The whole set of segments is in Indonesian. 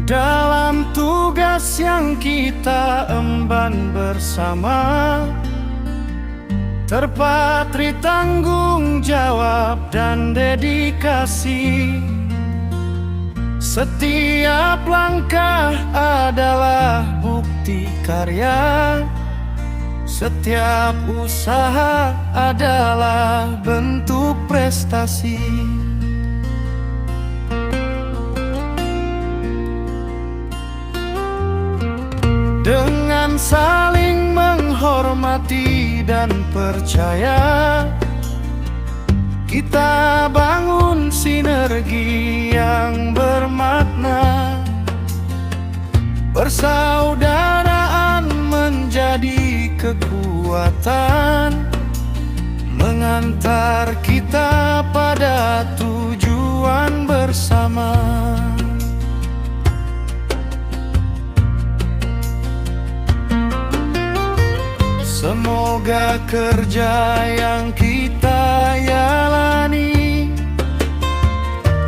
Dalam tugas yang kita emban bersama, terpatri tanggung jawab dan dedikasi. Setiap langkah adalah bukti karya, setiap usaha adalah bentuk prestasi. Dengan saling menghormati dan percaya, kita bangun sinergi yang bermakna. Persaudaraan menjadi kekuatan, mengantar kita pada tujuan bersama. Semoga kerja yang kita jalani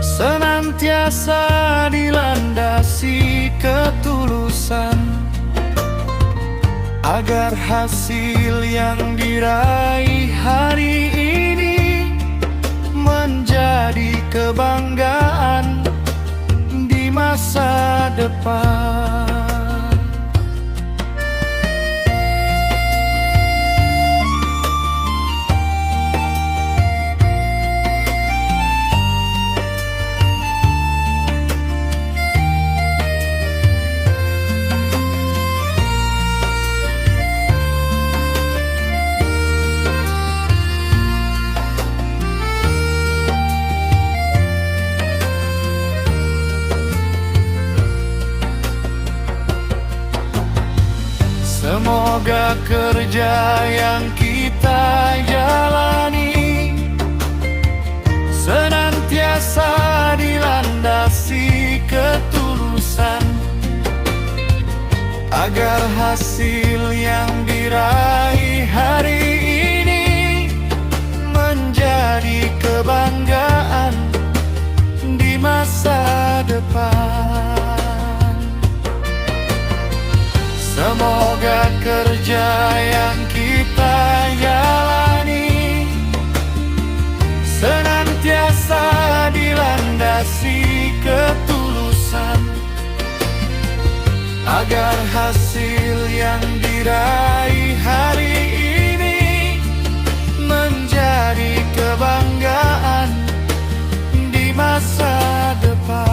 senantiasa dilandasi ketulusan, agar hasil yang diraih hari ini menjadi kebanggaan di masa depan. Semoga kerja yang kita jalani senantiasa dilandasi ketulusan, agar hasil yang diraih hari ini menjadi kebanggaan di masa depan. Semoga kerja yang kita jalani senantiasa dilandasi ketulusan, agar hasil yang diraih hari ini menjadi kebanggaan di masa depan.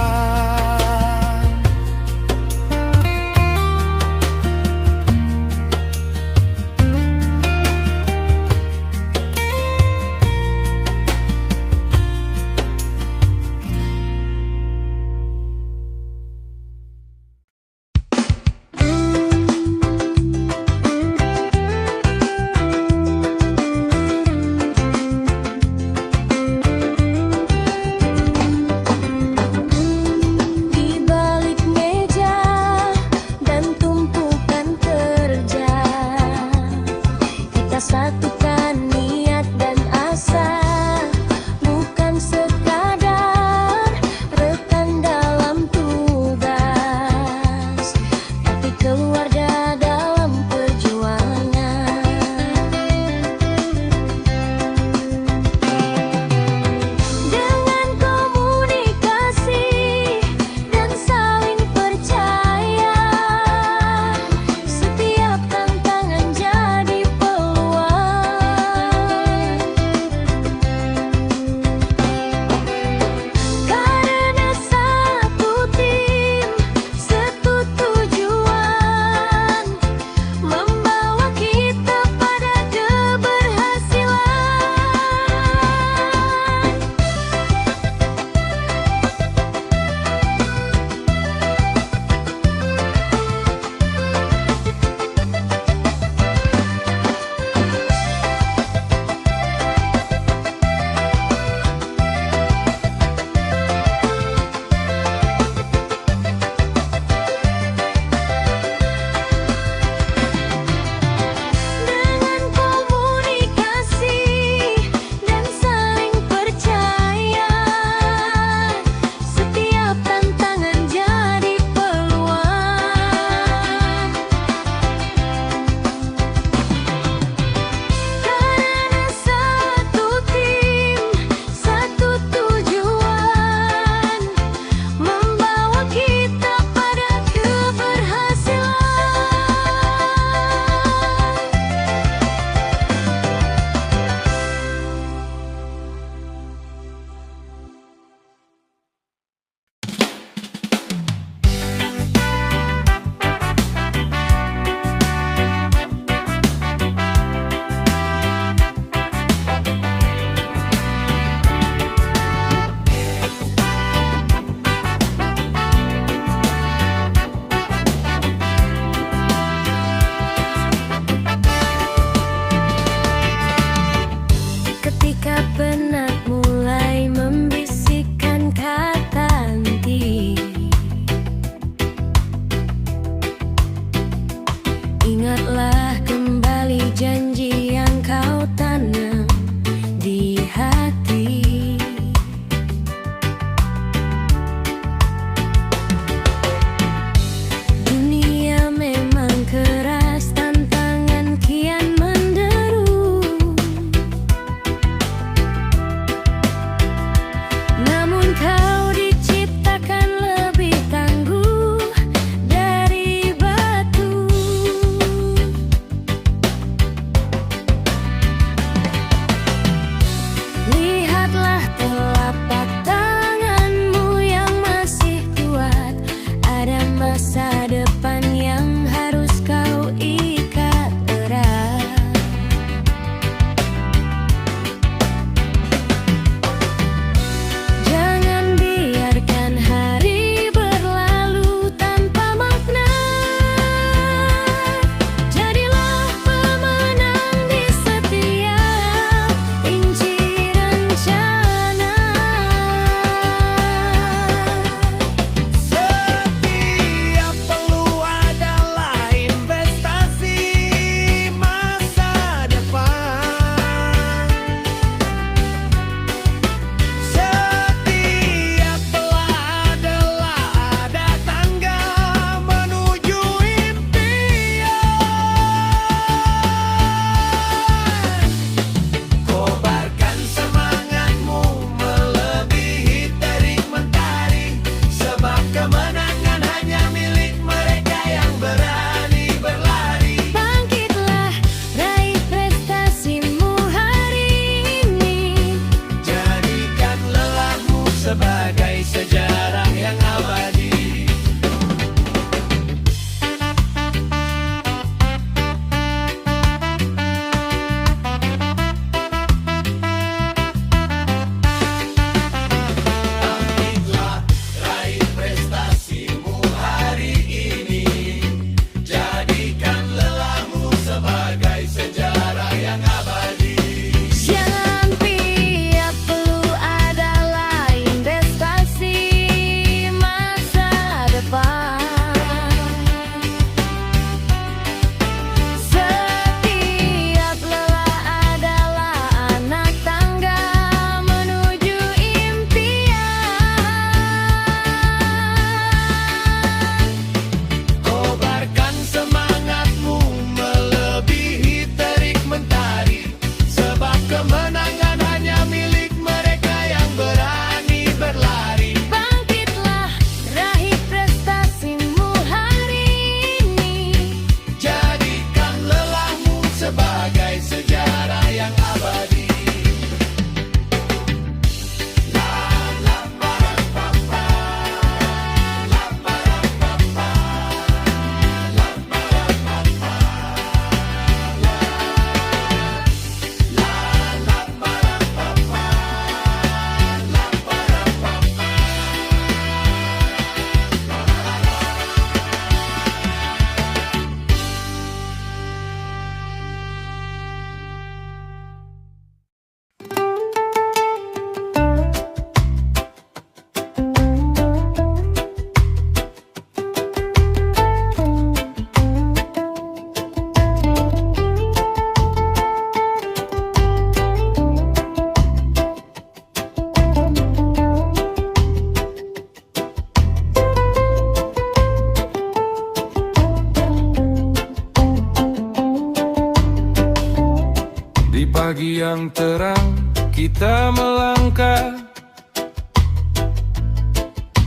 pagi yang terang kita melangkah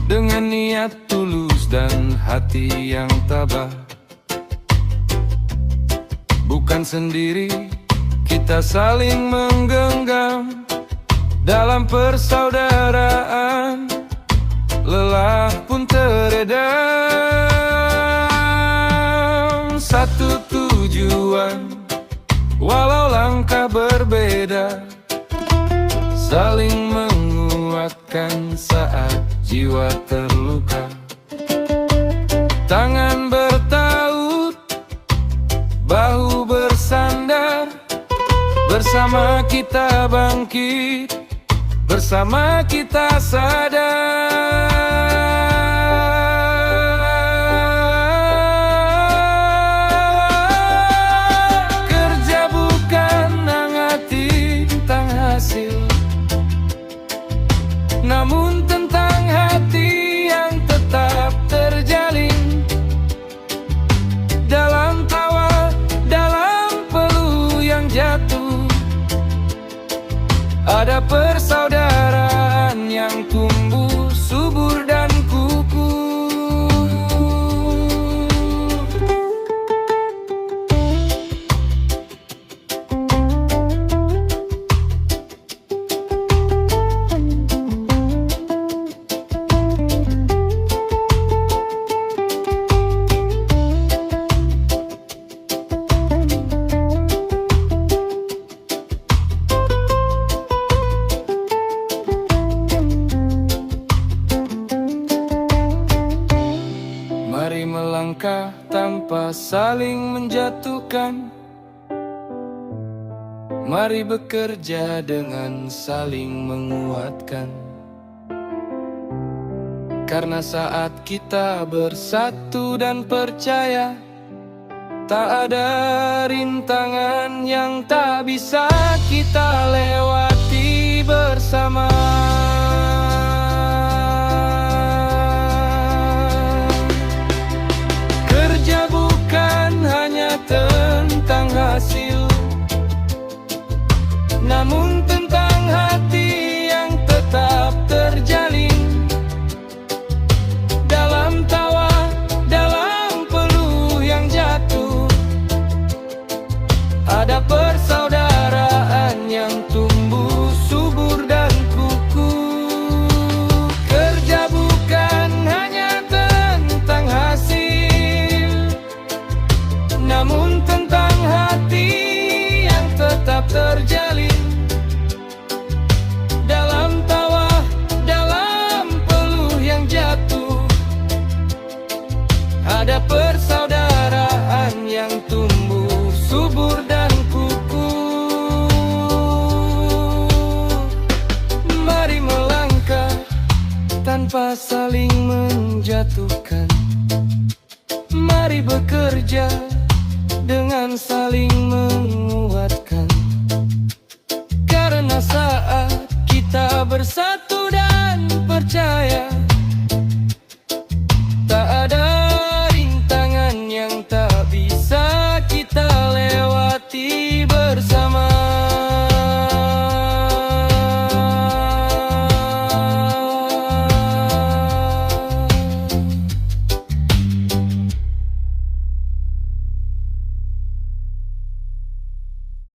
dengan niat tulus dan hati yang tabah. Bukan sendiri, kita saling menggenggam dalam persaudaraan. Lelah pun teredam, satu tujuan walau langkah berbeda, saling menguatkan saat jiwa terluka. Tangan bertaut, bahu bersandar, bersama kita bangkit, bersama kita sadar. Kerja bukan hanya tentang hasil, namun tentang hati yang tetap terjalin. Dalam tawa, dalam peluh yang jatuh, ada persaudaraan yang tumbuh subur dan kukuh. Mari melangkah tanpa saling menjatuhkan. Mari bekerja dengan saling menguatkan. Karena saat kita bersatu dan percaya, tak ada rintangan yang tak bisa kita lewati bersama. Tentang hasil, namun tentang hati yang tetap terjalin. Dalam tawa, dalam peluh yang jatuh, ada persaudaraan yang tumbuh subur dan kukuh. Kerja bukan hanya tentang hasil, namun tentang hati yang tetap terjalin. Dalam tawa, dalam peluh yang jatuh, ada persaudaraan yang tumbuh subur dan kukuh. Mari melangkah tanpa saling menjatuhkan. Mari bekerja dengan saling